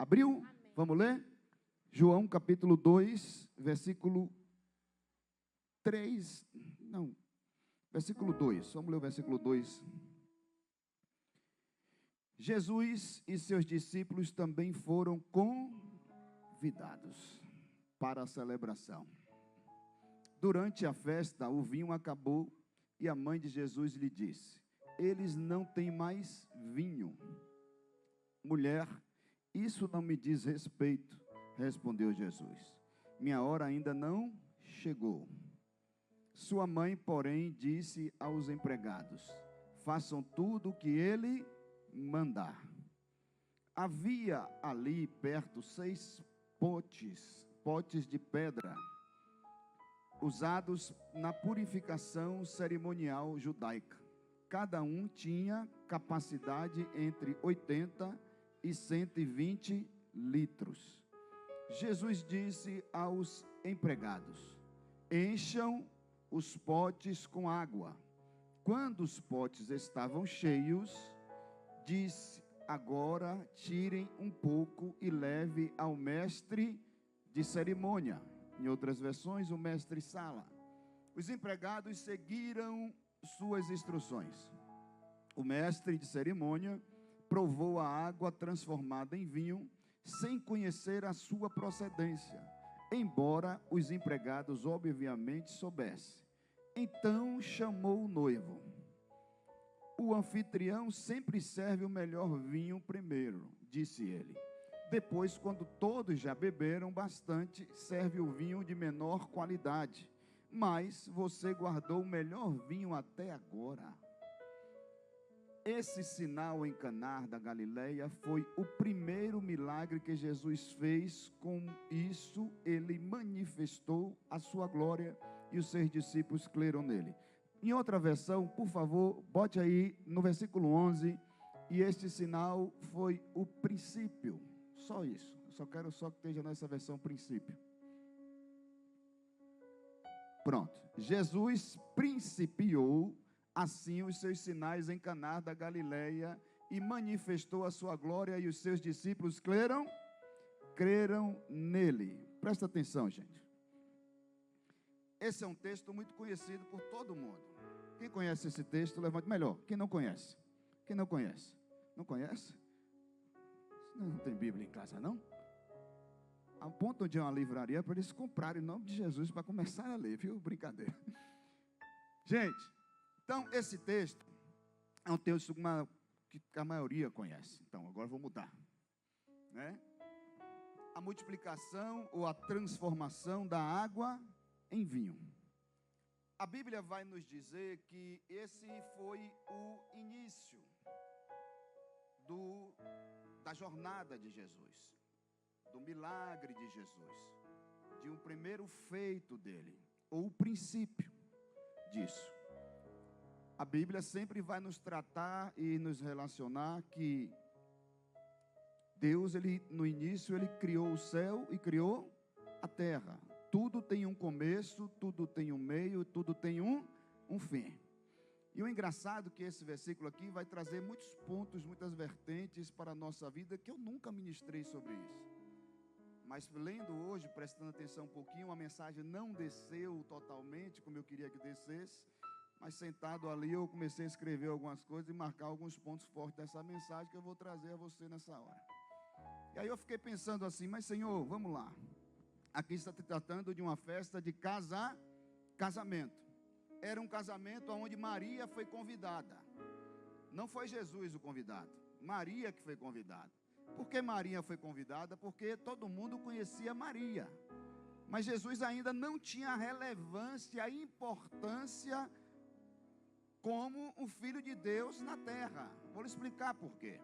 Abriu? Amém. Vamos ler? João capítulo 2, versículo 3. Não, versículo 2. Vamos ler o versículo 2. Jesus e seus discípulos também foram convidados para a celebração. Durante a festa, o vinho acabou e a mãe de Jesus lhe disse: eles não têm mais vinho. Mulher, isso não me diz respeito, respondeu Jesus. Minha hora ainda não chegou. Sua mãe, porém, disse aos empregados: façam tudo o que ele mandar. Havia ali perto 6 potes de pedra, usados na purificação cerimonial judaica. Cada um tinha capacidade entre 80 e 120 litros. Jesus disse aos empregados: encham os potes com água. Quando os potes estavam cheios, disse: agora tirem um pouco e leve ao mestre de cerimônia. Em outras versões, o mestre-sala. Os empregados seguiram suas instruções. O mestre de cerimônia provou a água transformada em vinho, sem conhecer a sua procedência, embora os empregados obviamente soubessem. Então chamou o noivo. O anfitrião sempre serve o melhor vinho primeiro, disse ele. Depois, quando todos já beberam bastante, serve o vinho de menor qualidade. Mas você guardou o melhor vinho até agora. Esse sinal em Caná da Galileia foi o primeiro milagre que Jesus fez. Com isso, ele manifestou a sua glória e os seus discípulos creram nele. Em outra versão, por favor, bote aí no versículo 11, e este sinal foi o princípio. Só isso, eu só quero que esteja nessa versão princípio. Pronto, Jesus principiou assim os seus sinais em Caná da Galileia e manifestou a sua glória, e os seus discípulos creram nele. Presta atenção, gente. Esse é um texto muito conhecido por todo mundo. Quem conhece esse texto, levante. Melhor, quem não conhece? Quem não conhece? Não conhece? Não tem Bíblia em casa, não? A um ponto onde é uma livraria para eles comprarem em nome de Jesus para começar a ler, viu? Brincadeira. Gente, então esse texto é um texto que a maioria conhece. Então, agora vou mudar, né? A multiplicação ou a transformação da água em vinho. A Bíblia vai nos dizer que esse foi o início da jornada de Jesus, do milagre de Jesus, de um primeiro feito dele, ou o princípio disso. A Bíblia sempre vai nos tratar e nos relacionar que Deus, no início, ele criou o céu e criou a terra. Tudo tem um começo, tudo tem um meio, tudo tem um fim. E o engraçado é que esse versículo aqui vai trazer muitos pontos, muitas vertentes para a nossa vida, que eu nunca ministrei sobre isso. Mas lendo hoje, prestando atenção um pouquinho, a mensagem não desceu totalmente como eu queria que descesse, mas sentado ali eu comecei a escrever algumas coisas e marcar alguns pontos fortes dessa mensagem que eu vou trazer a você nessa hora. E aí eu fiquei pensando assim, mas Senhor, vamos lá. Aqui está se tratando de uma festa de casamento. Era um casamento onde Maria foi convidada. Não foi Jesus o convidado, Maria que foi convidada. Por que Maria foi convidada? Porque todo mundo conhecia Maria. Mas Jesus ainda não tinha a relevância, a importância como o Filho de Deus na terra. Vou lhe explicar por quê.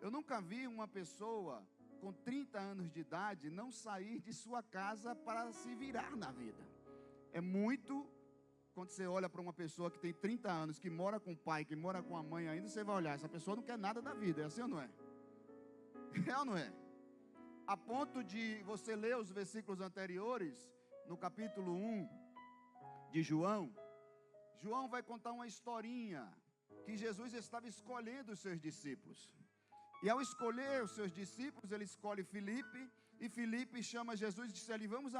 Eu nunca vi uma pessoa com 30 anos de idade não sair de sua casa para se virar na vida. É muito, quando você olha para uma pessoa que tem 30 anos, que mora com o pai, que mora com a mãe ainda, você vai olhar, essa pessoa não quer nada da vida, é assim ou não é? É ou não é? A ponto de você ler os versículos anteriores, no capítulo 1 de João, João vai contar uma historinha, que Jesus estava escolhendo os seus discípulos. E ao escolher os seus discípulos, ele escolhe Filipe, e Filipe chama Jesus e disse ali, vamos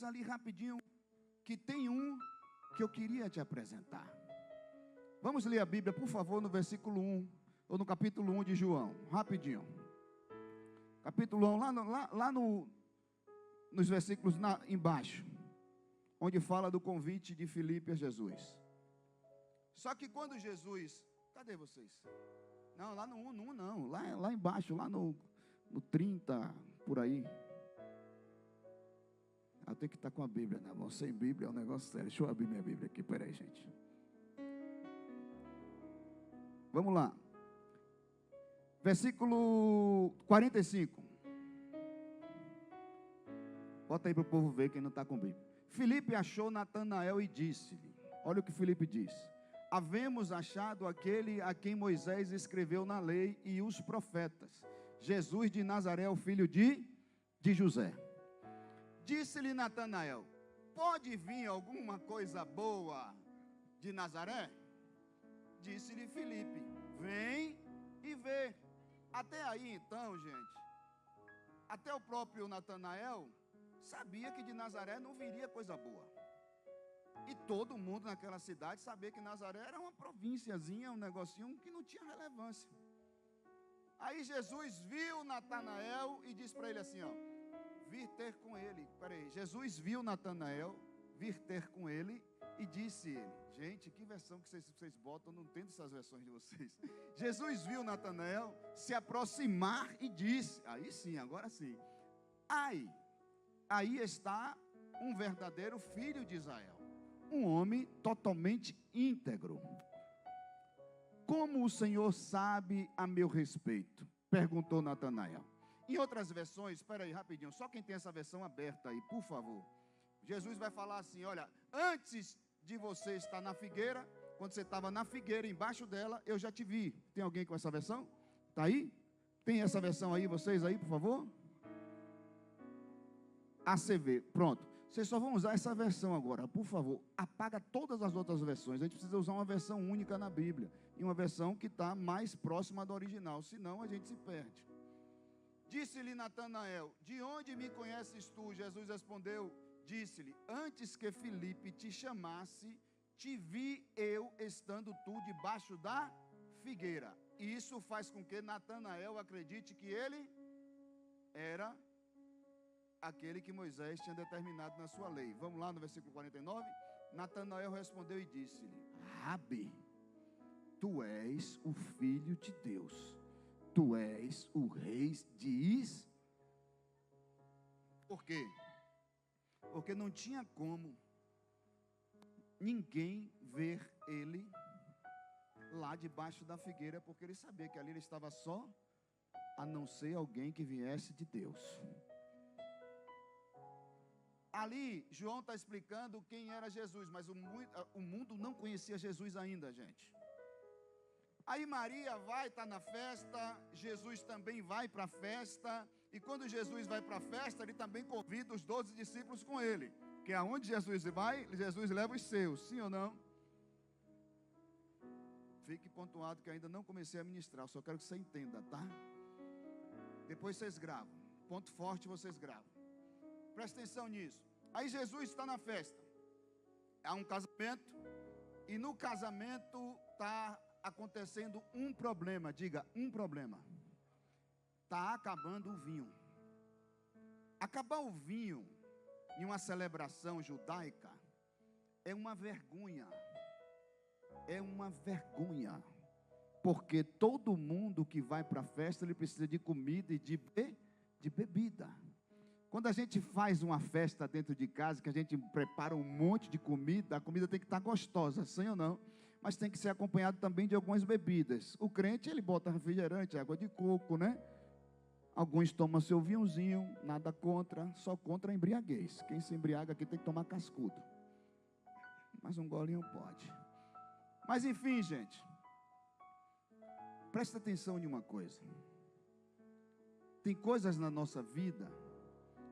ali rapidinho, que tem um que eu queria te apresentar. Vamos ler a Bíblia, por favor, no versículo 1, ou no capítulo 1 de João, rapidinho. Capítulo 1, nos versículos embaixo, onde fala do convite de Filipe a Jesus. Só que quando Jesus, cadê vocês? Não, lá no 1 não, lá embaixo, lá no 30, por aí. Eu tenho que estar com a Bíblia, né, irmão? Sem Bíblia é um negócio sério. Deixa eu abrir minha Bíblia aqui, peraí, gente. Vamos lá. Versículo 45. Bota aí para o povo ver quem não está com Bíblia. Filipe achou Natanael e disse-lhe, olha o que Filipe diz. Havemos achado aquele a quem Moisés escreveu na lei e os profetas, Jesus de Nazaré, o filho de José. Disse-lhe Natanael, pode vir alguma coisa boa de Nazaré? Disse-lhe Filipe, vem e vê. Até aí então, gente, até o próprio Natanael sabia que de Nazaré não viria coisa boa. E todo mundo naquela cidade sabia que Nazaré era uma provínciazinha, um negocinho que não tinha relevância. Aí Jesus viu Natanael e disse para ele assim, ó, vir ter com ele. Peraí, Jesus viu Natanael vir ter com ele e disse ele, gente, que versão que vocês botam, eu não entendo essas versões de vocês. Jesus viu Natanael se aproximar e disse, aí sim, agora sim, aí está um verdadeiro filho de Israel, um homem totalmente íntegro. Como o Senhor sabe a meu respeito? Perguntou Natanael. Em outras versões, espera aí rapidinho, só quem tem essa versão aberta aí, por favor. Jesus vai falar assim, olha, antes de você estar na figueira, quando você estava na figueira, embaixo dela, eu já te vi. Tem alguém com essa versão? Está aí? Tem essa versão aí, vocês aí, por favor? ACV, pronto. Vocês só vão usar essa versão agora, por favor. Apaga todas as outras versões. A gente precisa usar uma versão única na Bíblia. E uma versão que está mais próxima da original, senão a gente se perde. Disse-lhe Natanael, de onde me conheces tu? Jesus respondeu, disse-lhe, antes que Filipe te chamasse, te vi eu estando tu debaixo da figueira. E isso faz com que Natanael acredite que ele era aquele que Moisés tinha determinado na sua lei. Vamos lá no versículo 49. Natanael respondeu e disse-lhe, Rabi, tu és o filho de Deus, tu és o rei de Israel. Por quê? Porque não tinha como ninguém ver ele lá debaixo da figueira, porque ele sabia que ali ele estava só, a não ser alguém que viesse de Deus. Ali, João está explicando quem era Jesus, mas o mundo não conhecia Jesus ainda, gente. Aí Maria vai estar na festa, Jesus também vai para a festa, e quando Jesus vai para a festa, ele também convida os 12 discípulos com ele, que aonde Jesus vai, Jesus leva os seus, sim ou não? Fique pontuado que ainda não comecei a ministrar, só quero que você entenda, tá? Depois vocês gravam, ponto forte vocês gravam. Presta atenção nisso. Aí Jesus está na festa. Há um casamento. E no casamento está acontecendo um problema. Diga, um problema. Está acabando o vinho. Acabar o vinho em uma celebração judaica é uma vergonha. É uma vergonha. Porque todo mundo que vai para a festa, ele precisa de comida e de bebida. Quando a gente faz uma festa dentro de casa, que a gente prepara um monte de comida, a comida tem que estar gostosa, sim ou não? Mas tem que ser acompanhado também de algumas bebidas. O crente, ele bota refrigerante, água de coco, né? Alguns tomam seu vinhozinho, nada contra, só contra a embriaguez. Quem se embriaga aqui tem que tomar cascudo. Mas um golinho pode. Mas enfim, gente, presta atenção em uma coisa. Tem coisas na nossa vida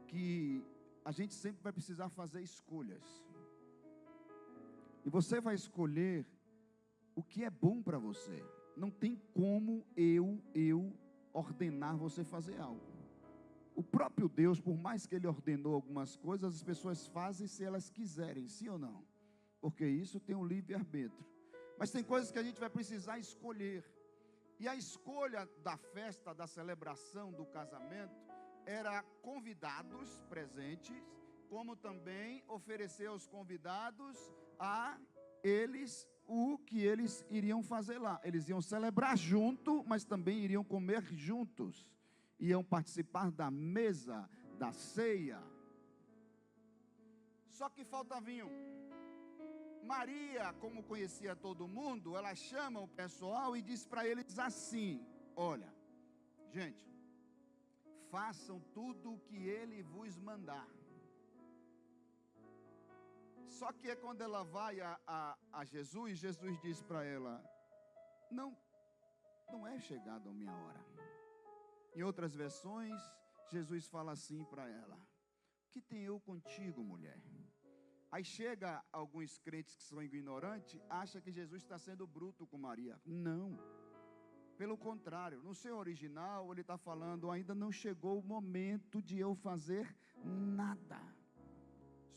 que a gente sempre vai precisar fazer escolhas. E você vai escolher o que é bom para você. não tem como eu ordenar você fazer algo. O próprio Deus, por mais que Ele ordenou algumas coisas, as pessoas fazem se elas quiserem, sim ou não? Porque isso tem um livre-arbítrio. Mas tem coisas que a gente vai precisar escolher. E a escolha da festa, da celebração, do casamento, era convidados presentes, como também oferecer aos convidados a eles o que eles iriam fazer lá. Eles iam celebrar junto, mas também iriam comer juntos. Iam participar da mesa, da ceia. Só que falta vinho. Maria, como conhecia todo mundo, ela chama o pessoal e diz para eles assim: olha, gente, façam tudo o que Ele vos mandar. Só que é quando ela vai a Jesus, Jesus diz para ela: não é chegada a minha hora. Em outras versões, Jesus fala assim para ela: que tenho eu contigo, mulher? Aí chega alguns crentes que são ignorantes, acham que Jesus está sendo bruto com Maria. Não. Pelo contrário, no seu original, ele está falando: ainda não chegou o momento de eu fazer nada.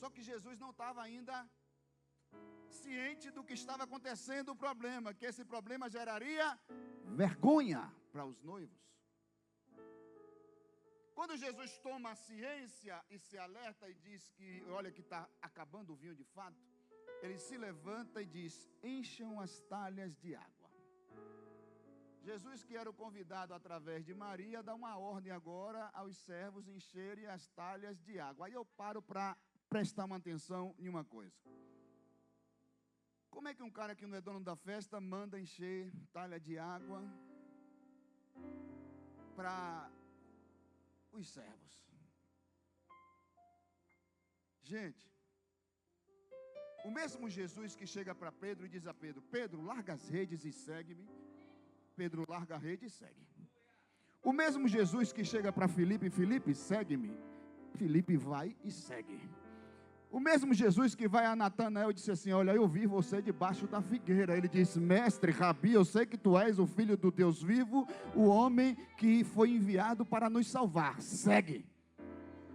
Só que Jesus não estava ainda ciente do que estava acontecendo, o problema, que esse problema geraria vergonha para os noivos. Quando Jesus toma a ciência e se alerta e diz que, olha que está acabando o vinho de fato, ele se levanta e diz: encham as talhas de água. Jesus, que era o convidado através de Maria, dá uma ordem agora aos servos encherem as talhas de água. Aí eu paro para prestar uma atenção em uma coisa. Como é que um cara que não é dono da festa manda encher talha de água para os servos? Gente, o mesmo Jesus que chega para Pedro e diz a Pedro: Pedro, larga as redes e segue-me. Pedro larga a rede e segue. O mesmo Jesus que chega para Filipe: Filipe, segue-me. Filipe vai e segue. O mesmo Jesus que vai a Natanael e disse assim: olha, eu vi você debaixo da figueira. Ele disse: mestre, Rabi, eu sei que tu és o filho do Deus vivo, o homem que foi enviado para nos salvar. Segue.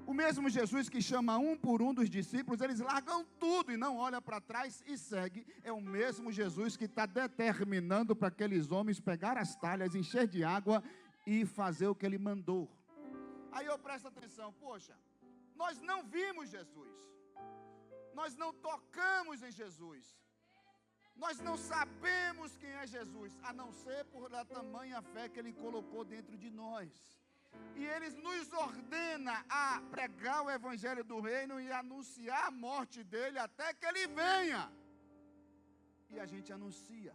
O mesmo Jesus que chama um por um dos discípulos, eles largam tudo e não olham para trás e segue. É o mesmo Jesus que está determinando para aqueles homens pegar as talhas, encher de água e fazer o que ele mandou. Aí eu presto atenção: poxa, nós não vimos Jesus. Nós não tocamos em Jesus. Nós não sabemos quem é Jesus, a não ser por a tamanha fé que Ele colocou dentro de nós. E Ele nos ordena a pregar o Evangelho do Reino e anunciar a morte dEle até que Ele venha. E a gente anuncia.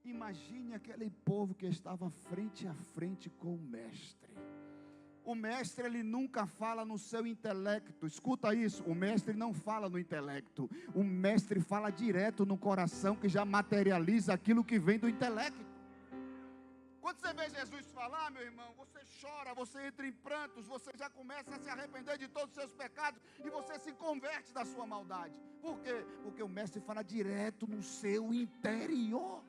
Imagine aquele povo que estava frente a frente com o Mestre. O mestre, ele nunca fala no seu intelecto. Escuta isso, o mestre não fala no intelecto. O mestre fala direto no coração, que já materializa aquilo que vem do intelecto. Quando você vê Jesus falar, meu irmão, você chora, você entra em prantos, você já começa a se arrepender de todos os seus pecados e você se converte da sua maldade. Por quê? Porque o mestre fala direto no seu interior.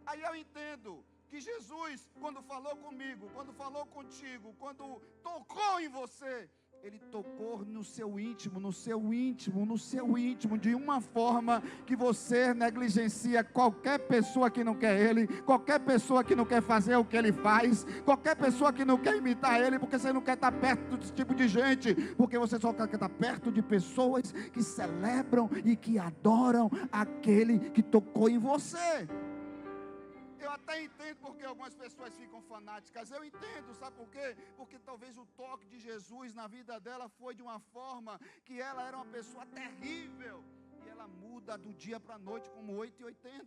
Aí eu entendo que Jesus, quando falou comigo, quando falou contigo, quando tocou em você, Ele tocou no seu íntimo, no seu íntimo, no seu íntimo, de uma forma que você negligencia qualquer pessoa que não quer Ele, qualquer pessoa que não quer fazer o que Ele faz, qualquer pessoa que não quer imitar Ele, porque você não quer estar perto desse tipo de gente, porque você só quer estar perto de pessoas que celebram e que adoram aquele que tocou em você. Eu até entendo porque algumas pessoas ficam fanáticas. Eu entendo, sabe por quê? Porque talvez o toque de Jesus na vida dela foi de uma forma que ela era uma pessoa terrível. E ela muda do dia para a noite como 8,80.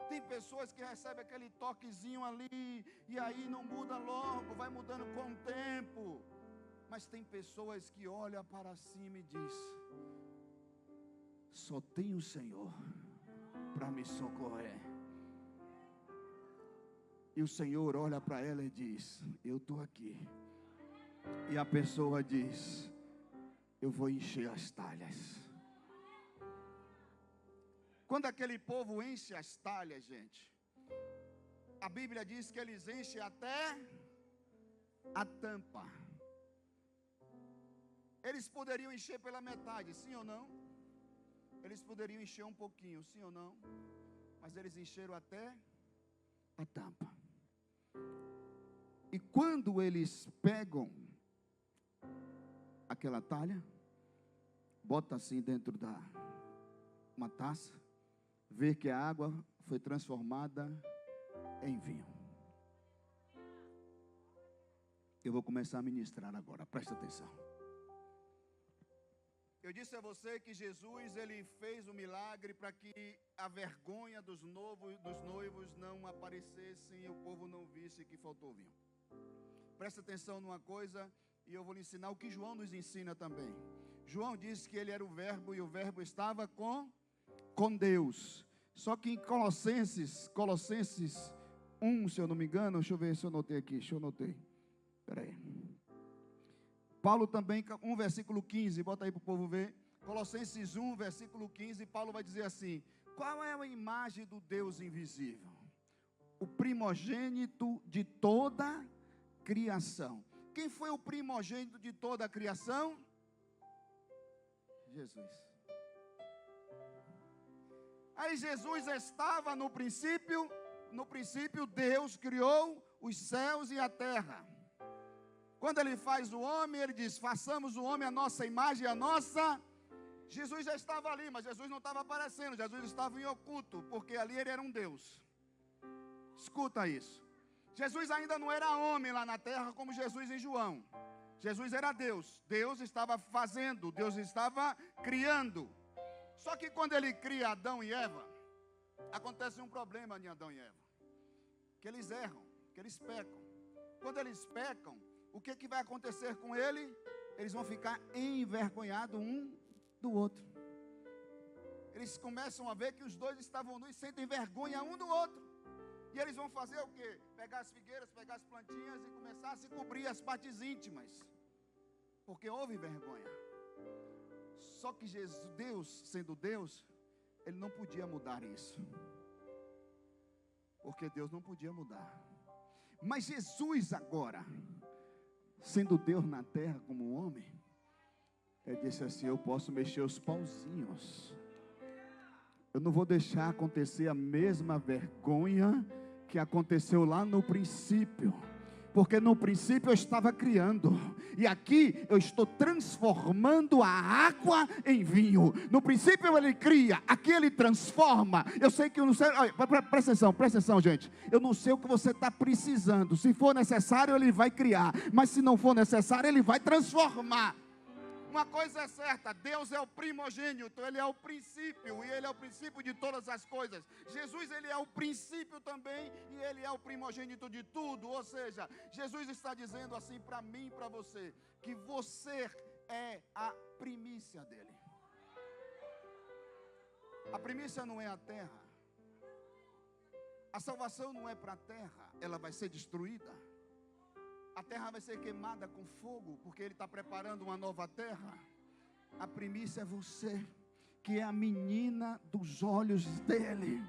Tem pessoas que recebem aquele toquezinho ali e aí não muda logo, vai mudando com o tempo. Mas tem pessoas que olham para cima e diz: só tem o Senhor para me socorrer. E o Senhor olha para ela e diz: eu estou aqui. E a pessoa diz: eu vou encher as talhas. Quando aquele povo enche as talhas, gente, A Bíblia diz que eles enchem até a tampa. Eles poderiam encher pela metade, sim ou não? Eles poderiam encher um pouquinho, sim ou não? Mas eles encheram até a tampa. E quando eles pegam aquela talha, bota assim dentro da uma taça, vê que a água foi transformada em vinho. Eu vou começar a ministrar agora, presta atenção. Eu disse a você que Jesus, ele fez o milagre para que a vergonha dos noivos não aparecesse e o povo não visse que faltou vinho. Presta atenção numa coisa e eu vou lhe ensinar o que João nos ensina também. João disse que ele era o verbo e o verbo estava com Deus. Só que em Colossenses 1, se eu não me engano, deixa eu ver se eu notei aqui, espera aí. Paulo também, 1 versículo 15, bota aí para o povo ver. Colossenses 1, versículo 15, Paulo vai dizer assim: qual é a imagem do Deus invisível? O primogênito de toda criação. Quem foi o primogênito de toda a criação? Jesus. Aí Jesus estava no princípio Deus criou os céus e a terra. Quando ele faz o homem, ele diz, façamos o homem a nossa imagem, a nossa... Jesus já estava ali, mas Jesus não estava aparecendo, Jesus estava em oculto, porque ali ele era um Deus. Escuta isso. Jesus ainda não era homem lá na terra como Jesus em João. Jesus era Deus. Deus estava fazendo, Deus estava criando. Só que quando ele cria Adão e Eva, acontece um problema em Adão e Eva. Que eles erram, que eles pecam. Quando eles pecam, o que vai acontecer com ele? Eles vão ficar envergonhados um do outro. Eles começam a ver que os dois estavam nus e sentem vergonha um do outro. E eles vão fazer o quê? Pegar as figueiras, pegar as plantinhas e começar a se cobrir as partes íntimas. Porque houve vergonha. Só que Deus, sendo Deus, ele não podia mudar isso. Porque Deus não podia mudar. Mas Jesus agora, sendo Deus na terra como homem, ele disse assim, eu posso mexer os pauzinhos. Eu não vou deixar acontecer a mesma vergonha que aconteceu lá no princípio. Porque no princípio eu estava criando. E aqui eu estou transformando a água em vinho. No princípio ele cria, aqui ele transforma. Eu sei que eu não sei. Presta atenção, gente. Eu não sei o que você está precisando. Se for necessário, ele vai criar. Mas se não for necessário, ele vai transformar. Uma coisa é certa, Deus é o primogênito, Ele é o princípio, e Ele é o princípio de todas as coisas. Jesus, Ele é o princípio também, e Ele é o primogênito de tudo. Ou seja, Jesus está dizendo assim para mim e para você, que você é a primícia dEle. A primícia não é a terra. A salvação não é para a terra, ela vai ser destruída. A terra vai ser queimada com fogo, porque Ele está preparando uma nova terra. A primícia é você, que é a menina dos olhos dEle,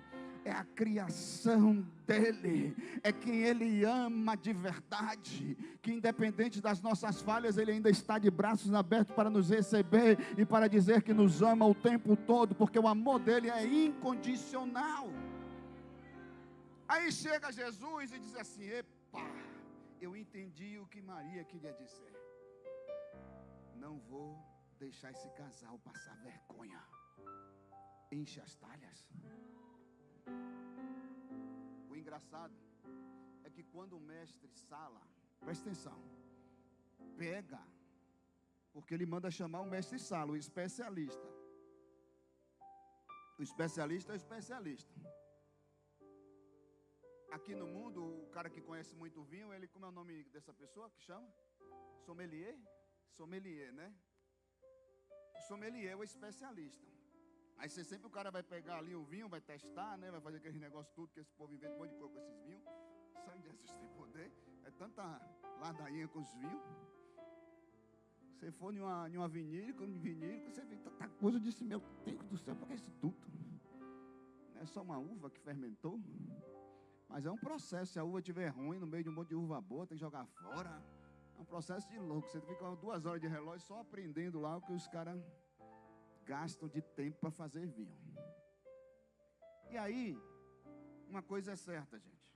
é a criação dEle, é quem Ele ama de verdade, que independente das nossas falhas, Ele ainda está de braços abertos para nos receber e para dizer que nos ama o tempo todo, porque o amor dEle é incondicional. Aí chega Jesus e diz assim, epa, eu entendi o que Maria queria dizer. Não vou deixar esse casal passar vergonha. Enche as talhas. O engraçado é que quando o mestre Sala, presta atenção, pega, porque ele manda chamar o mestre Sala, o especialista. O especialista é o especialista. Aqui no mundo, o cara que conhece muito vinho, ele, como é o nome dessa pessoa que chama? Sommelier? Sommelier, né? O sommelier é o especialista. Aí sempre o cara vai pegar ali o vinho, vai testar, né? Vai fazer aquele negócio tudo, que esse povo inventa um monte de coisa com esses vinhos. Sai Jesus tem poder. É tanta ladainha com os vinhos. Você for em uma vinícola, você vê tanta coisa, eu disse, meu Deus do céu, por que isso tudo? Não é só uma uva que fermentou? Mas é um processo. Se a uva estiver ruim, no meio de um monte de uva boa, tem que jogar fora. É um processo de louco. Você fica 2 horas de relógio só aprendendo lá o que os caras gastam de tempo para fazer vinho. E aí, uma coisa é certa, gente.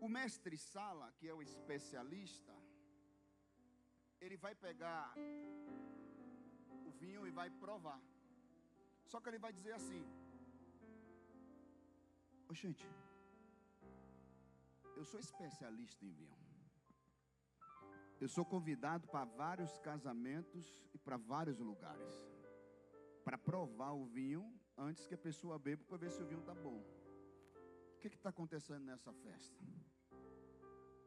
O mestre Sala, que é o especialista, ele vai pegar o vinho e vai provar. Só que ele vai dizer assim: ô, gente, eu sou especialista em vinho. Eu sou convidado para vários casamentos e para vários lugares, para provar o vinho antes que a pessoa beba, para ver se o vinho está bom. O que está acontecendo nessa festa?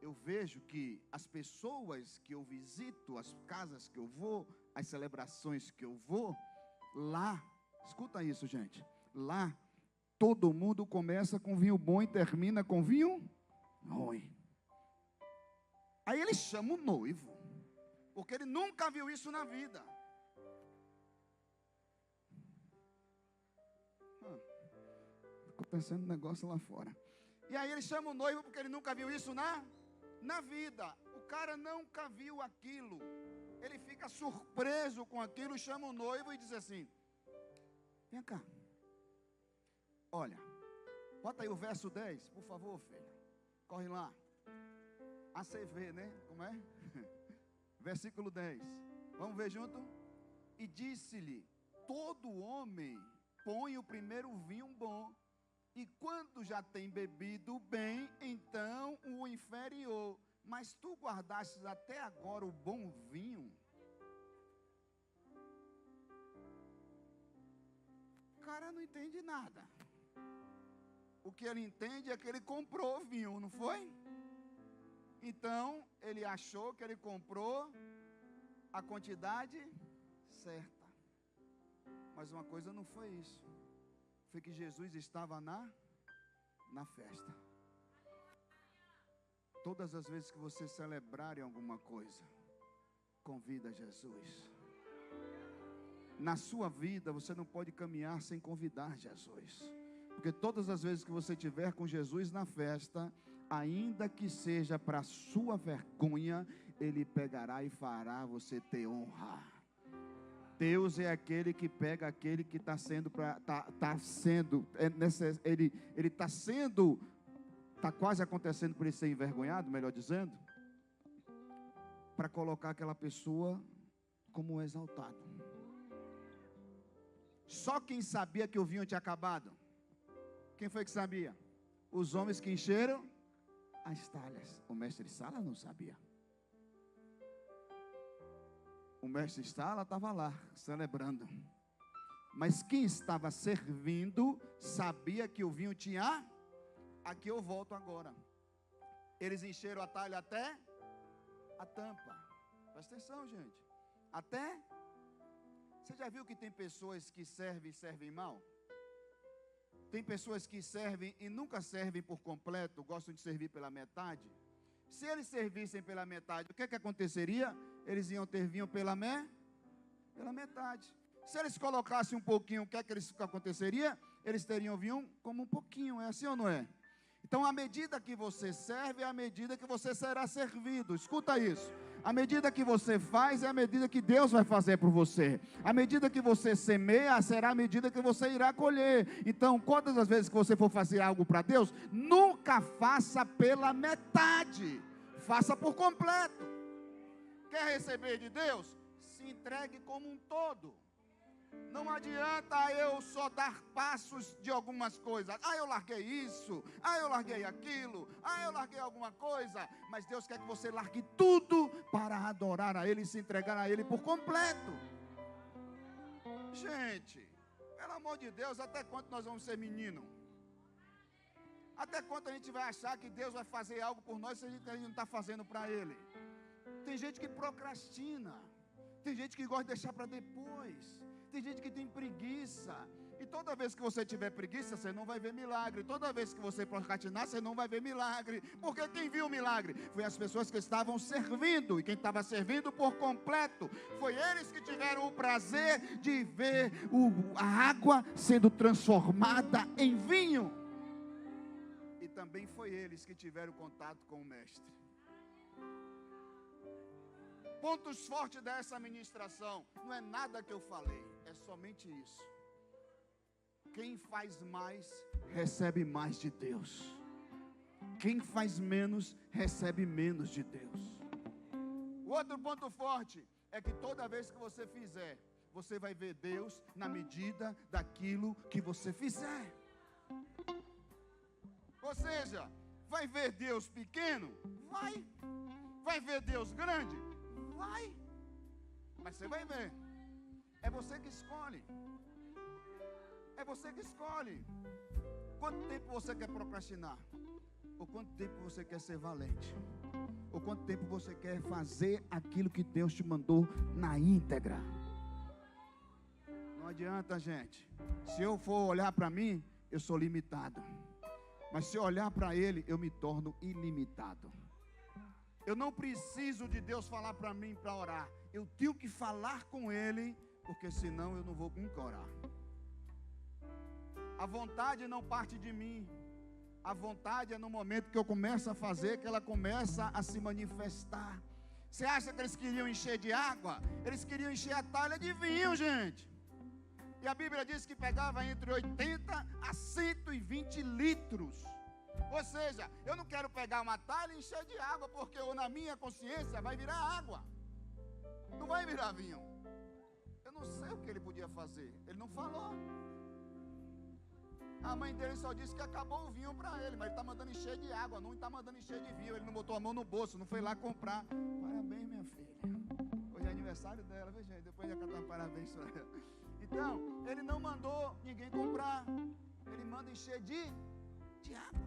Eu vejo que as pessoas que eu visito, as casas que eu vou, as celebrações que eu vou, lá, escuta isso, gente, lá todo mundo começa com vinho bom e termina com vinho ruim. Aí ele chama o noivo, porque ele nunca viu isso na vida. Ficou pensando no negócio lá fora. E aí ele chama o noivo, porque ele nunca viu isso na vida. O cara nunca viu aquilo. Ele fica surpreso com aquilo, chama o noivo e diz assim: vem cá. Olha, bota aí o verso 10, por favor, filho. Corre lá. ACV, né? Como é? Versículo 10. Vamos ver junto? E disse-lhe: todo homem põe o primeiro vinho bom, e quando já tem bebido bem, então o inferior. Mas tu guardastes até agora o bom vinho. O cara não entende nada. O que ele entende é que ele comprou o vinho, não foi? Então, ele achou que ele comprou a quantidade certa. Mas uma coisa não foi isso. Foi que Jesus estava na festa. Todas as vezes que você celebrar em alguma coisa, convida Jesus. Na sua vida, você não pode caminhar sem convidar Jesus. Porque todas as vezes que você estiver com Jesus na festa, ainda que seja para sua vergonha, Ele pegará e fará você ter honra. Deus é aquele que pega aquele que está sendo, está quase acontecendo por ele ser envergonhado, melhor dizendo, para colocar aquela pessoa como exaltado. Só quem sabia que o vinho tinha acabado? Quem foi que sabia? Os homens que encheram as talhas. O mestre Sala não sabia. O mestre Sala estava lá, celebrando. Mas quem estava servindo, sabia que o vinho tinha. Aqui eu volto agora. Eles encheram a talha até a tampa. Presta atenção, gente. Até. Você já viu que tem pessoas que servem mal? Tem pessoas que servem e nunca servem por completo, gostam de servir pela metade. Se eles servissem pela metade, o que aconteceria? Eles iam ter vinho pela metade. Se eles colocassem um pouquinho, o que aconteceria? Eles teriam vinho como um pouquinho, é assim ou não é? Então, a medida que você serve é a medida que você será servido. Escuta isso. A medida que você faz é a medida que Deus vai fazer por você. A medida que você semeia será a medida que você irá colher. Então, todas as vezes que você for fazer algo para Deus, nunca faça pela metade. Faça por completo. Quer receber de Deus? Se entregue como um todo. Não adianta eu só dar passos de algumas coisas. Eu larguei isso. Eu larguei aquilo. Eu larguei alguma coisa. Mas Deus quer que você largue tudo para adorar a Ele e se entregar a Ele por completo. Gente, pelo amor de Deus, até quando nós vamos ser menino? Até quando a gente vai achar que Deus vai fazer algo por nós se a gente não está fazendo para Ele? Tem gente que procrastina. Tem gente que gosta de deixar para depois. Tem gente que tem preguiça. E toda vez que você tiver preguiça, você não vai ver milagre. Toda vez que você procrastinar, você não vai ver milagre. Porque quem viu o milagre? Foi as pessoas que estavam servindo. E quem estava servindo por completo, foi eles que tiveram o prazer de ver a água sendo transformada em vinho. E também foi eles que tiveram contato com o mestre. Pontos fortes dessa ministração, não é nada que eu falei, é somente isso. Quem faz mais, recebe mais de Deus. Quem faz menos, recebe menos de Deus. O outro ponto forte é que toda vez que você fizer, você vai ver Deus na medida daquilo que você fizer. Ou seja, vai ver Deus pequeno? Vai. Vai ver Deus grande? Vai. Mas você vai ver. É você que escolhe. É você que escolhe. Quanto tempo você quer procrastinar? Ou quanto tempo você quer ser valente? Ou quanto tempo você quer fazer aquilo que Deus te mandou na íntegra? Não adianta, gente. Se eu for olhar para mim, eu sou limitado. Mas se eu olhar para Ele, eu me torno ilimitado. Eu não preciso de Deus falar para mim para orar. Eu tenho que falar com Ele, porque senão eu não vou nunca orar. A vontade não parte de mim. A vontade é no momento que eu começo a fazer, que ela começa a se manifestar. Você acha que eles queriam encher de água? Eles queriam encher a talha de vinho, gente. E a Bíblia diz que pegava entre 80 a 120 litros. Ou seja, eu não quero pegar uma talha e encher de água, porque na minha consciência vai virar água. Não vai virar vinho. Eu não sei o que ele podia fazer. Ele não falou. A mãe dele só disse que acabou o vinho para ele, mas ele está mandando encher de água, não está mandando encher de vinho. Ele não botou a mão no bolso, não foi lá comprar. Parabéns, minha filha. Hoje é aniversário dela, viu, gente? Depois já cantar parabéns para ela. Então, ele não mandou ninguém comprar. Ele manda encher de água.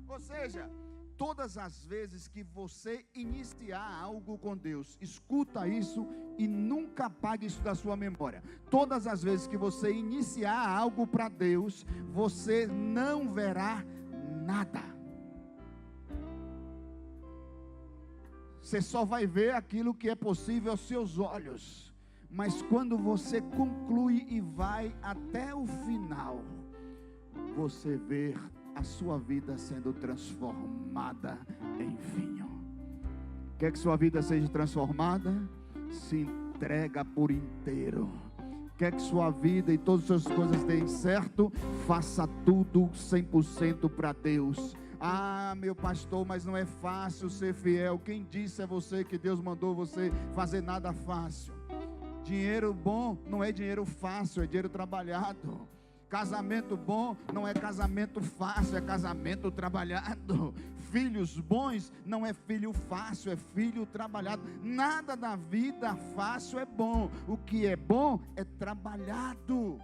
Ou seja, todas as vezes que você iniciar algo com Deus, escuta isso e nunca apague isso da sua memória. Todas as vezes que você iniciar algo para Deus, você não verá nada. Você só vai ver aquilo que é possível aos seus olhos. Mas quando você conclui e vai até o final, você vê a sua vida sendo transformada em vinho. Quer que sua vida seja transformada? Se entrega por inteiro. Quer que sua vida e todas as suas coisas deem certo? Faça tudo 100% para Deus. Ah, meu pastor, mas não é fácil ser fiel. Quem disse a você que Deus mandou você fazer nada fácil? Dinheiro bom não é dinheiro fácil, é dinheiro trabalhado. Casamento bom não é casamento fácil, é casamento trabalhado. Filhos bons não é filho fácil, é filho trabalhado. Nada da vida fácil é bom. O que é bom é trabalhado.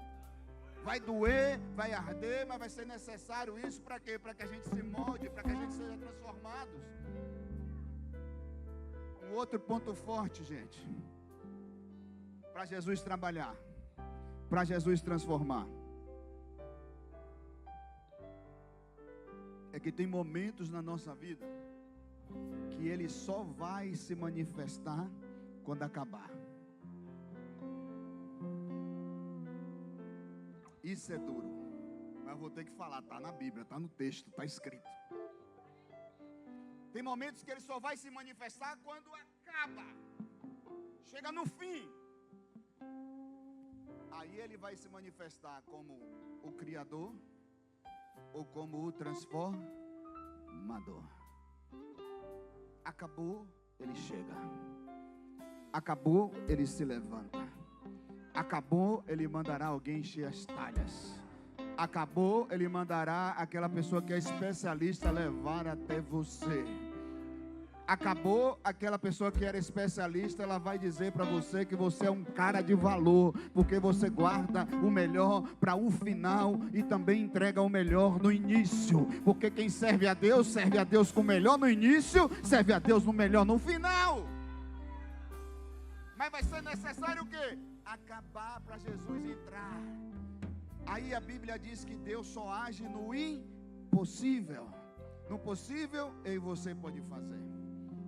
Vai doer, vai arder, mas vai ser necessário isso para quê? Para que a gente se molde, para que a gente seja transformado. Um outro ponto forte, gente, para Jesus trabalhar, para Jesus transformar, é que tem momentos na nossa vida que Ele só vai se manifestar quando acabar. Isso é duro, mas eu vou ter que falar, está na Bíblia, está no texto, está escrito. Tem momentos que Ele só vai se manifestar quando acaba, chega no fim. Aí Ele vai se manifestar como o Criador ou como o transformador. Acabou, Ele chega. Acabou, Ele se levanta. Acabou, Ele mandará alguém encher as talhas. Acabou, Ele mandará aquela pessoa que é especialista levar até você. Acabou, aquela pessoa que era especialista, ela vai dizer para você que você é um cara de valor, porque você guarda o melhor para o final e também entrega o melhor no início. Porque quem serve a Deus com o melhor no início, serve a Deus no melhor no final. Mas vai ser necessário o quê? Acabar para Jesus entrar. Aí a Bíblia diz que Deus só age no impossível. No possível, eu e você pode fazer.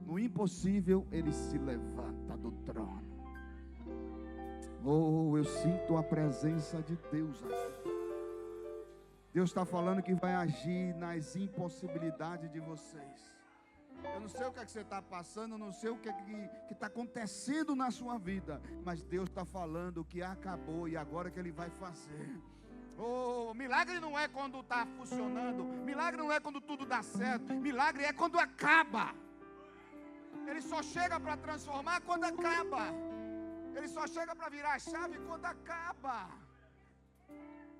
No impossível, Ele se levanta do trono. Oh, eu sinto a presença de Deus aqui. Deus está falando que vai agir nas impossibilidades de vocês. Eu não sei o que é que você está passando, eu não sei o que é que está acontecendo na sua vida, mas Deus está falando que acabou e agora que Ele vai fazer. Oh, milagre não é quando está funcionando, milagre não é quando tudo dá certo, milagre é quando acaba. Ele só chega para transformar quando acaba. Ele só chega para virar a chave quando acaba.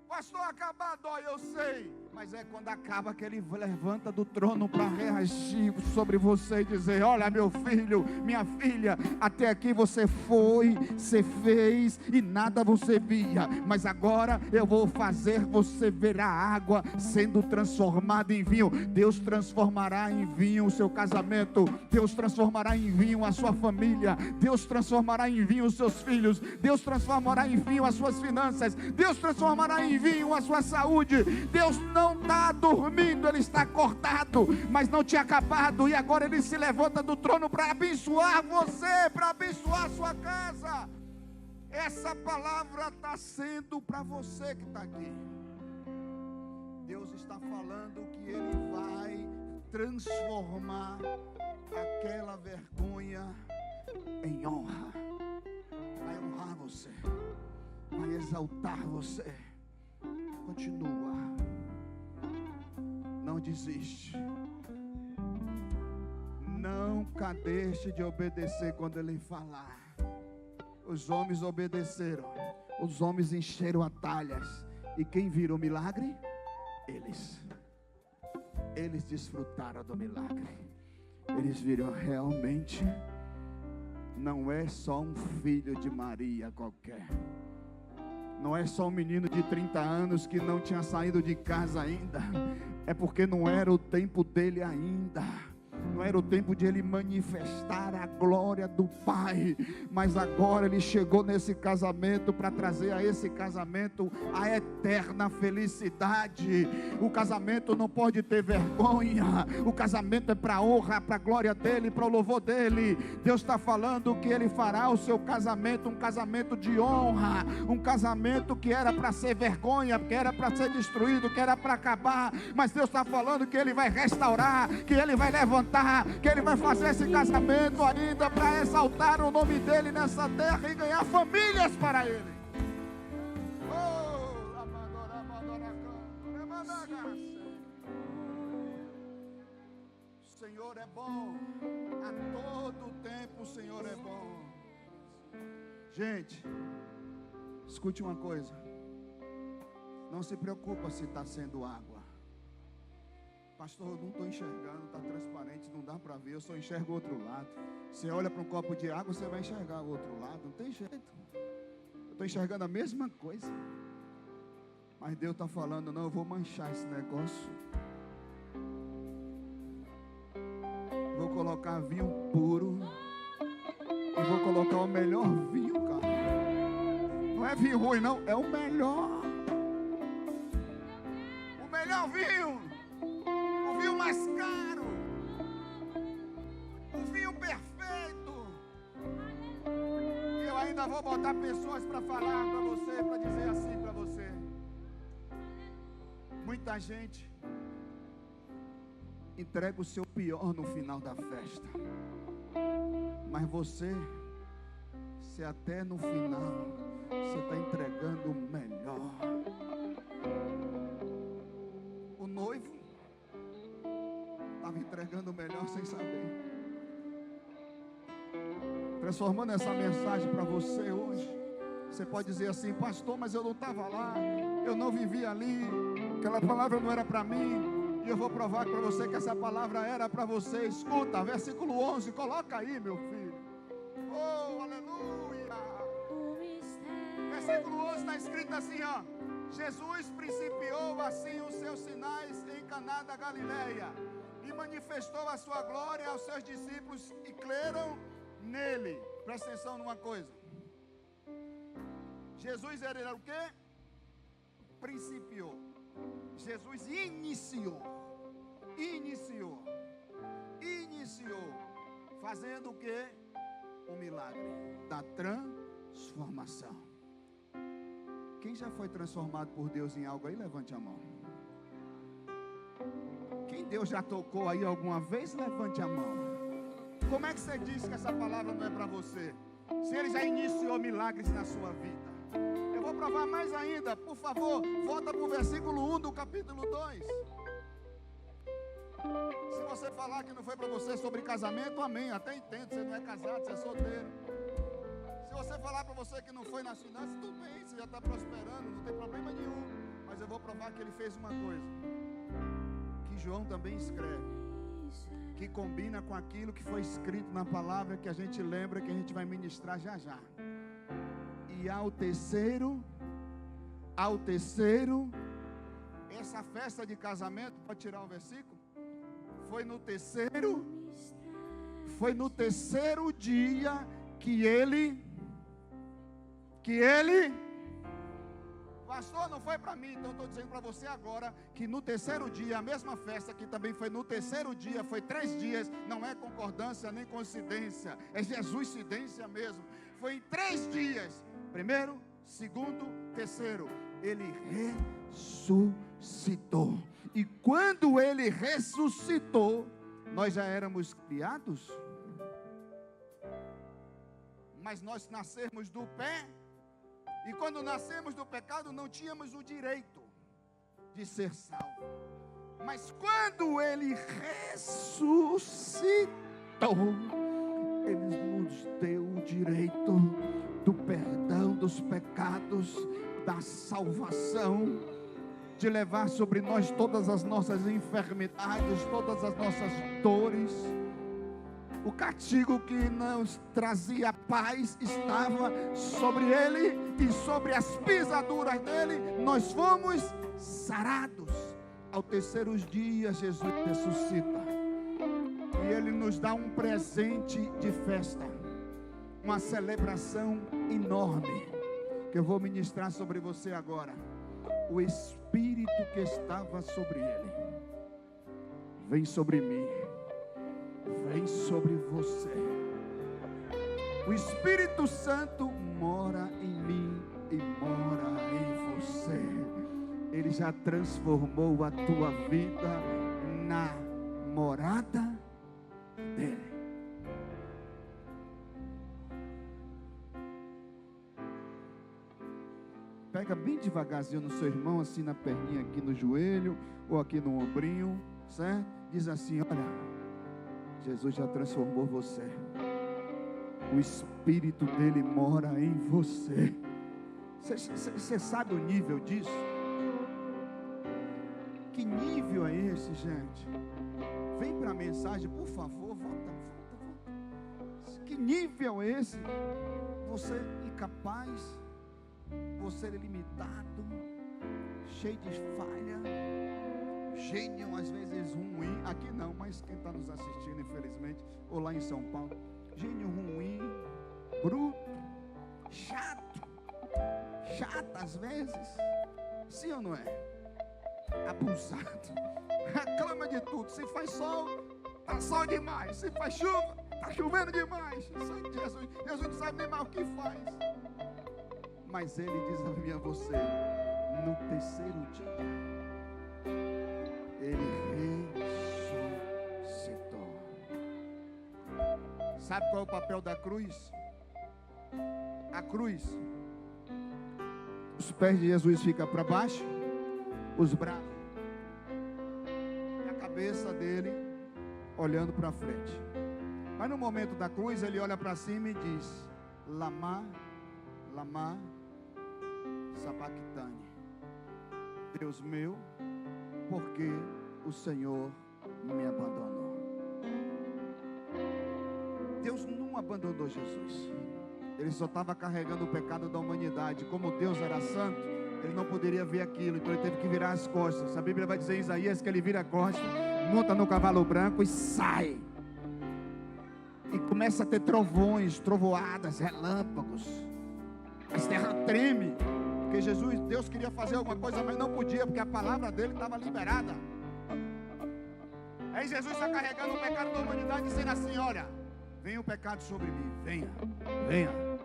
Pastor, acabar dói, eu sei, mas é quando acaba que Ele levanta do trono para reagir sobre você e dizer: olha, meu filho, minha filha, até aqui você foi, você fez e nada você via, mas agora eu vou fazer você ver a água sendo transformada em vinho. Deus transformará em vinho o seu casamento, Deus transformará em vinho a sua família, Deus transformará em vinho os seus filhos, Deus transformará em vinho as suas finanças, Deus transformará em vinho a sua saúde. Deus não está dormindo, Ele está acordado, mas não tinha acabado, e agora Ele se levanta do trono para abençoar você, para abençoar a sua casa. Essa palavra está sendo para você que está aqui. Deus está falando que Ele vai transformar aquela vergonha em honra, vai honrar você, vai exaltar você. Continua, não desiste, nunca deixe de obedecer quando Ele falar. Os homens obedeceram, os homens encheram atalhas, e quem viram o milagre? Eles desfrutaram do milagre. Eles viram realmente, não é só um filho de Maria qualquer. Não é só um menino de 30 anos que não tinha saído de casa ainda. É porque não era o tempo dele ainda. Não era o tempo de ele manifestar a glória do Pai. Mas agora ele chegou nesse casamento para trazer a esse casamento a eterna felicidade. O casamento não pode ter vergonha. O casamento é para a honra, para a glória dele, para o louvor dele. Deus está falando que Ele fará o seu casamento um casamento de honra. Um casamento que era para ser vergonha, que era para ser destruído, que era para acabar. Mas Deus está falando que Ele vai restaurar, que Ele vai levantar, que Ele vai fazer esse casamento ainda para exaltar o nome dEle nessa terra e ganhar famílias para Ele. O Senhor é bom, a todo tempo o Senhor é bom. Gente, escute uma coisa, não se preocupa se está sendo água. Pastor, eu não estou enxergando, está transparente, não dá para ver, eu só enxergo o outro lado. Você olha para um copo de água, você vai enxergar o outro lado, não tem jeito. Eu estou enxergando a mesma coisa. Mas Deus está falando, não, eu vou manchar esse negócio. Vou colocar vinho puro. E vou colocar o melhor vinho, cara. Não é vinho ruim, não, é o melhor. O melhor vinho. O vinho mais caro, o vinho perfeito. E eu ainda vou botar pessoas para falar para você, para dizer assim para você. Muita gente entrega o seu pior no final da festa, mas você, se até no final você está entregando o melhor. O noivo estava entregando o melhor sem saber. Transformando essa mensagem para você hoje, você pode dizer assim: pastor, mas eu não estava lá, eu não vivi ali, aquela palavra não era para mim. E eu vou provar para você que essa palavra era para você. Escuta, versículo 11, coloca aí, meu filho. Oh, aleluia. Versículo 11 está escrito assim, ó: Jesus principiou assim os seus sinais em Caná da Galileia e manifestou a sua glória aos seus discípulos e creram nele. Presta atenção numa coisa. Jesus era o quê? Principiou. Jesus iniciou. Fazendo o quê? Um milagre da transformação. Quem já foi transformado por Deus em algo aí, levante a mão. Quem Deus já tocou aí alguma vez, levante a mão. Como é que você diz que essa palavra não é para você? Se Ele já iniciou milagres na sua vida. Eu vou provar mais ainda. Por favor, volta para o versículo 1 do capítulo 2. Se você falar que não foi para você sobre casamento, amém, até entendo. Você não é casado, você é solteiro. Se você falar para você que não foi nas finanças, tudo bem, você já está prosperando, não tem problema nenhum. Mas eu vou provar que Ele fez uma coisa que João também escreve, que combina com aquilo que foi escrito na palavra, que a gente lembra, que a gente vai ministrar já já. E ao terceiro, essa festa de casamento, pode tirar o versículo? Foi no terceiro dia que ele, pastor, não foi para mim, então estou dizendo para você agora, que no terceiro dia, a mesma festa que também foi no terceiro dia, foi 3 dias, não é concordância nem coincidência, é Jesuscidência mesmo, foi em 3 dias, primeiro, segundo, terceiro, ele ressuscitou, e quando ele ressuscitou, nós já éramos criados, mas nós nascemos do pé, e quando nascemos do pecado, não tínhamos o direito de ser salvo. Mas quando Ele ressuscitou, Ele nos deu o direito do perdão dos pecados, da salvação, de levar sobre nós todas as nossas enfermidades, todas as nossas dores. O castigo que nos trazia paz estava sobre ele, e sobre as pisaduras dele nós fomos sarados. Ao terceiro dia Jesus ressuscita, e ele nos dá um presente de festa, uma celebração enorme, que eu vou ministrar sobre você agora. O Espírito que estava sobre ele vem sobre mim, vem sobre você. O Espírito Santo mora em mim e mora em você. Ele já transformou a tua vida na morada dele. Pega bem devagarzinho no seu irmão, assim na perninha, aqui no joelho, ou aqui no ombrinho, certo? Diz assim: olha, Jesus já transformou você. O Espírito dele mora em você. Você sabe o nível disso? Que nível é esse, gente? Vem para a mensagem, por favor, volta. Que nível é esse? Você incapaz, você limitado, cheio de falha, gênio às vezes ruim, aqui não, mas quem está nos assistindo, infelizmente, ou lá em São Paulo, gênio ruim, bruto, chato às vezes, sim ou não é? Abusado, reclama de tudo. Se faz sol, está sol demais. Se faz chuva, está chovendo demais. Jesus não sabe nem mais o que faz. Mas ele diz a mim e a você, no terceiro dia, ele ressuscitou. Sabe qual é o papel da cruz? A cruz, os pés de Jesus ficam para baixo, os braços e a cabeça dele olhando para frente. Mas no momento da cruz ele olha para cima e diz: Lama sabactane. Deus meu, porque o Senhor me abandonou? Deus não abandonou Jesus. Ele só estava carregando o pecado da humanidade. Como Deus era santo, ele não poderia ver aquilo, então ele teve que virar as costas. A Bíblia vai dizer em Isaías que ele vira a costa, monta no cavalo branco e sai. E começa a ter trovões, trovoadas, relâmpagos. A terra treme, porque Deus queria fazer alguma coisa, mas não podia, porque a palavra dele estava liberada. Aí Jesus está carregando o pecado da humanidade, dizendo assim: olha, venha o pecado sobre mim, venha.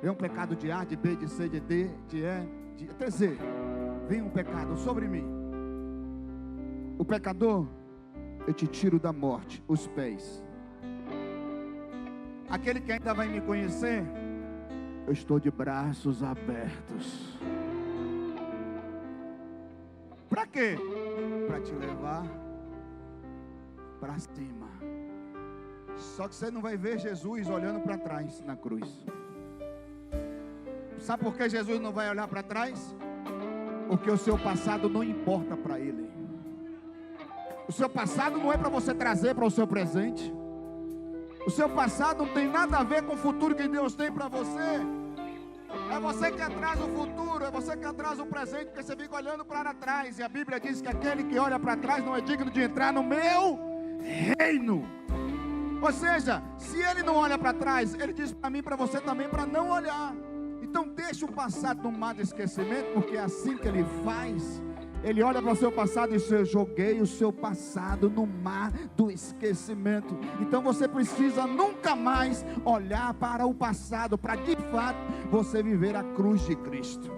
Venha um pecado de A, de B, de C, de D, de E, de até Z. Venha um pecado sobre mim. O pecador eu te tiro da morte os pés. Aquele que ainda vai me conhecer, eu estou de braços abertos. Para quê? Para te levar para cima. Só que você não vai ver Jesus olhando para trás na cruz. Sabe por que Jesus não vai olhar para trás? Porque o seu passado não importa para Ele. O seu passado não é para você trazer para o seu presente. O seu passado não tem nada a ver com o futuro que Deus tem para você. É você que atrasa o futuro, é você que atrasa o presente, porque você fica olhando para trás. E a Bíblia diz que aquele que olha para trás não é digno de entrar no meu reino. Ou seja, se ele não olha para trás, ele diz para mim e para você também para não olhar. Então deixa o passado no mar do esquecimento, porque é assim que ele faz. Ele olha para o seu passado e diz: eu joguei o seu passado no mar do esquecimento. Então você precisa nunca mais olhar para o passado, para de fato você viver a cruz de Cristo.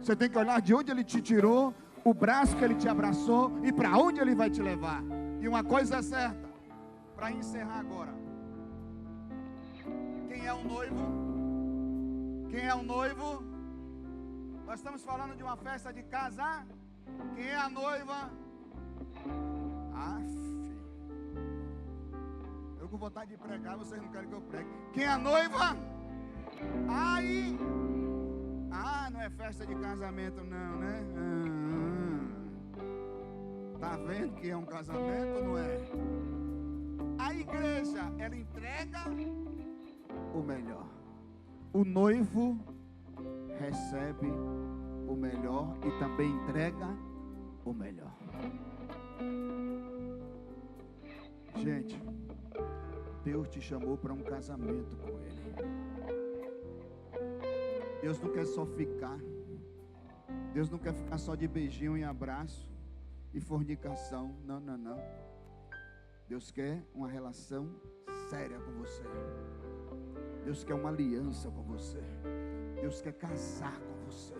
Você tem que olhar de onde Ele te tirou, o braço que Ele te abraçou e para onde Ele vai te levar. E uma coisa é certa, para encerrar agora: quem é o noivo? Quem é o noivo? Nós estamos falando de uma festa de casar. Quem é a noiva? Eu com vontade de pregar, vocês não querem que eu pregue. Quem é a noiva? Aí. Não é festa de casamento não, né? Tá vendo que é um casamento ou não é? A igreja, ela entrega o melhor. O noivo recebe o melhor e também entrega o melhor. Gente, Deus te chamou para um casamento com Ele. Deus não quer só ficar. Deus não quer ficar só de beijinho e abraço e fornicação. Não, não, não. Deus quer uma relação séria com você. Deus quer uma aliança com você. Deus quer casar com você.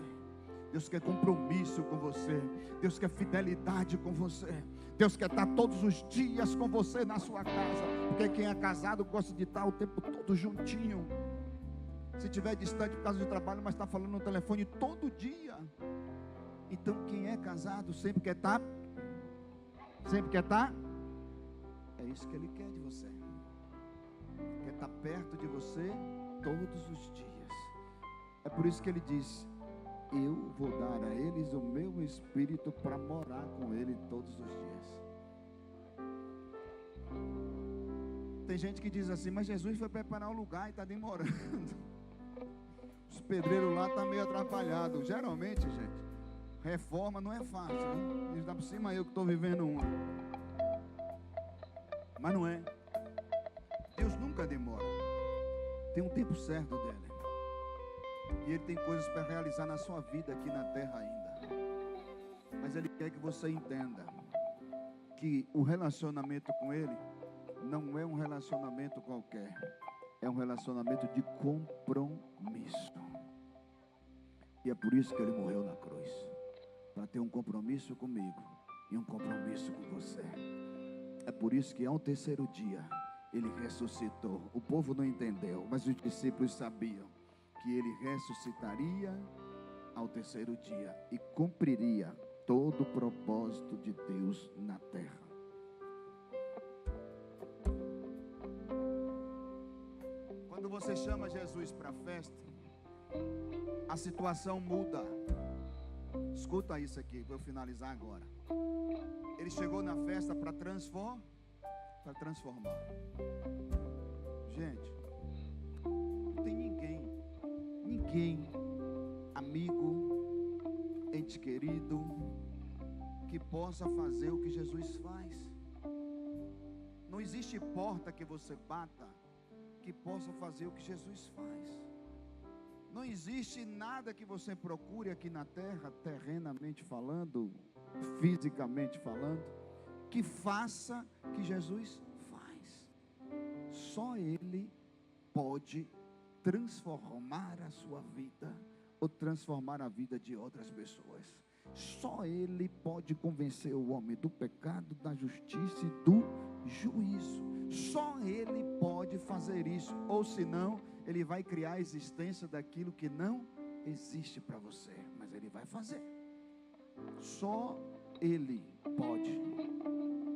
Deus quer compromisso com você. Deus quer fidelidade com você. Deus quer estar todos os dias com você na sua casa. Porque quem é casado gosta de estar o tempo todo juntinho. Se estiver distante por causa do trabalho, mas está falando no telefone todo dia. Então quem é casado sempre quer estar. Sempre quer estar. É isso que Ele quer de você. Quer estar perto de você todos os dias. É por isso que Ele diz: eu vou dar a eles o meu espírito para morar com ele todos os dias. Tem gente que diz assim: mas Jesus foi preparar o lugar e está demorando. Os pedreiros lá estão meio atrapalhados. Geralmente, gente, reforma não é fácil, hein? Diz: dá por cima eu que estou vivendo uma. Mas não é. Deus nunca demora. Tem um tempo certo dele. E Ele tem coisas para realizar na sua vida aqui na terra ainda. Mas Ele quer que você entenda que o relacionamento com Ele não é um relacionamento qualquer. É um relacionamento de compromisso. E é por isso que Ele morreu na cruz. Para ter um compromisso comigo e um compromisso com você. É por isso que ao terceiro dia Ele ressuscitou. O povo não entendeu, mas os discípulos sabiam que Ele ressuscitaria ao terceiro dia e cumpriria todo o propósito de Deus na terra. Quando você chama Jesus para a festa, a situação muda. Escuta isso aqui, vou finalizar agora. Ele chegou na festa para transformar. Gente, não tem ninguém, amigo, ente querido, que possa fazer o que Jesus faz. Não existe porta que você bata que possa fazer o que Jesus faz. Não existe nada que você procure aqui na terra, terrenamente falando, fisicamente falando, que faça o que Jesus faz. Só Ele pode transformar a sua vida ou transformar a vida de outras pessoas. Só Ele pode convencer o homem do pecado, da justiça e do juízo. Só Ele pode fazer isso, ou senão Ele vai criar a existência daquilo que não existe para você, mas Ele vai fazer. Só Ele pode,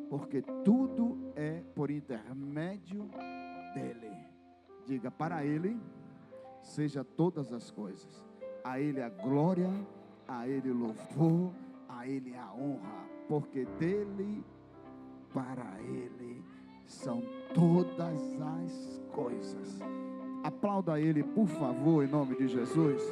porque tudo é por intermédio dEle. Diga: para Ele seja todas as coisas, a Ele a glória, a Ele o louvor, a Ele a honra, porque dEle, para Ele são todas as coisas. Aplauda Ele, por favor, em nome de Jesus.